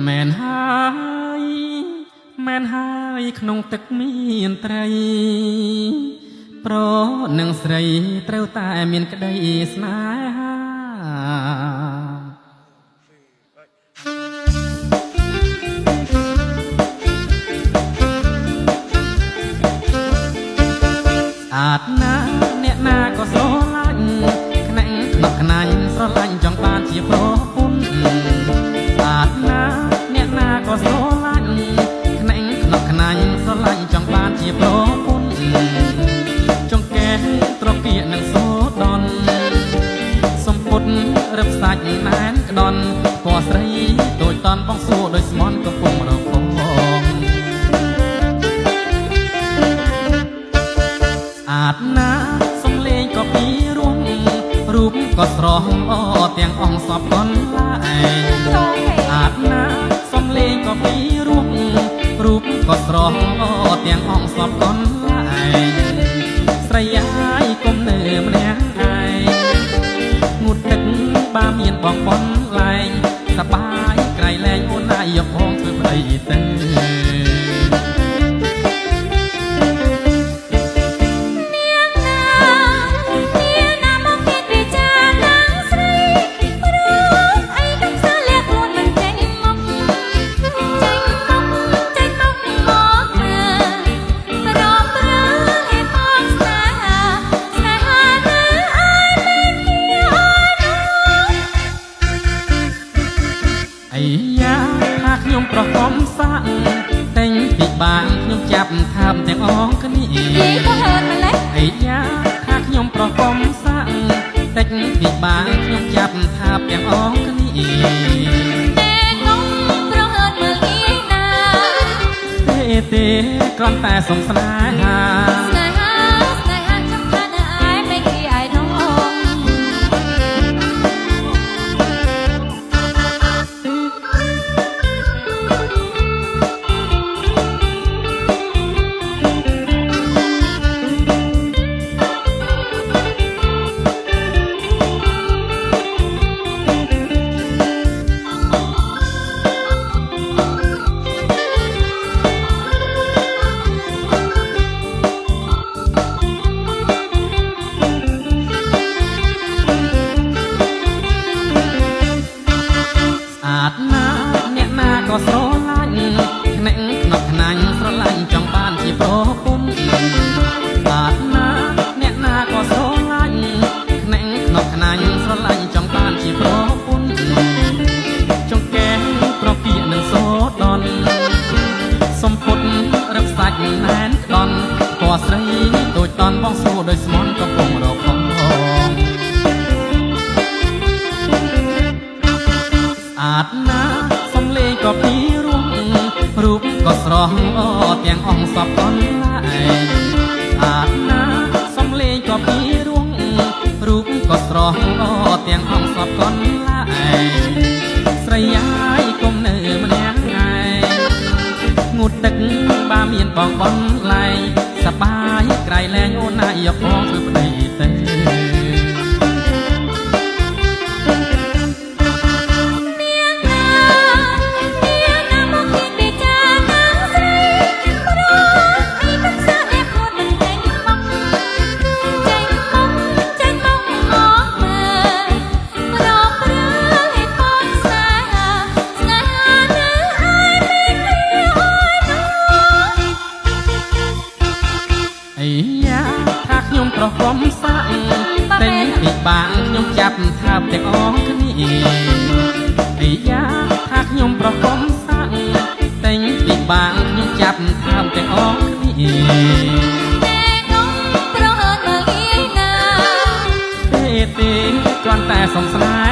មែនហើយមែនហើយក្នុងទឹកមានត្រីប្រនឹងស្រីត្រូវតែមានក្តីស្នេហាអាតណាអ្នកណាក៏ស្រឡាញ់ខ្នែងខ្នក់ខ្នាញ់ស្រឡាញ់ចង់បានជាប្រពន្ធអាតណាអ្នកណាក៏ស្រឡាញ់ខ្នែងខ្នក់ខ្នាញ់ស្រឡាញ់ចង់បានជាប្រពន្ធចង់កែត្រគាកនឹងសូដនសំពុតរឹបសាច់ណែនក្ដន់ពណ៌ស្រីដូចតន់បងសួរដូចស្មន់កំពុងរកបងអាតណាសំលេងក៏ពីរួមរូបក៏ស្រស់អទាំងអងសពកនឡាយអាតណាសំលេងក៏ពីរួមរូបក៏ស្រស់អទាំងអងសពកនឡាយស្រីយាយគុំនៅម្នាក់ឯងងូតទឹកបាមានបងបនឡែងសបាយក្រៃលែងអូនណាយកផងធ្វើប្តីទៅខ្ញុំប្រកបសាក់តែងពីបាងខ្ញុំចាប់ថាមទាំងអងគ្នាក៏ហឺនម្លេះអីយ៉ាថាខ្ញុំប្រកបសាក់តែងពីបាងខ្ញុំចាប់ថាមទាំងអងគ្នាតែខ្ញុំប្រហឺនមើលងាយណាទេគ្រាន់តែសងស្នេហាអ្នកណាក៏ស្រឡាញ់ខ្នែងខ្នក់ខ្នាញ់ស្រឡាញ់ចង់បានជាប្រពន្ធអាតណាអ្នកណាក៏ស្រឡាញ់ខ្នែងខ្នក់ខ្នាញ់ស្រឡាញ់ចង់បានជាប្រពន្ធចង់កែប្រគាកនឹងសូដនសំពុតរឹបសាច់ណែនក្ដន់ពណ៌ស្រីដូចតន់បងសួរដោយស្មន់កំពុងរកផងអាតណាសំលេងក៏ពីរួមរូបក៏ស្រស់អទាំងអងសពកនឡាយអាតណាសំលេងក៏ពីរួមរូបក៏ស្រស់អទាំងអងសពកនឡាយស្រីយាយគុំនៅម្នាក់ឯងងូតទឹកបាមានបងបនឡែងសបាយក្រៃលែងអូនណាយកផងធ្វើប្តីទៅថាខ្ញុំប្រកបសាក់តែងពីបាងខ្ញុំចាប់ថាបទាំងអងគ្នាអីយ៉ាថាខ្ញុំប្រកបសាក់តែងពីបាងខ្ញុំចាប់ថាបទាំងអងគ្នាតែខ្ញុំប្រហឺនមើលងាយណាទេគ្រាន់តែសងស្នេ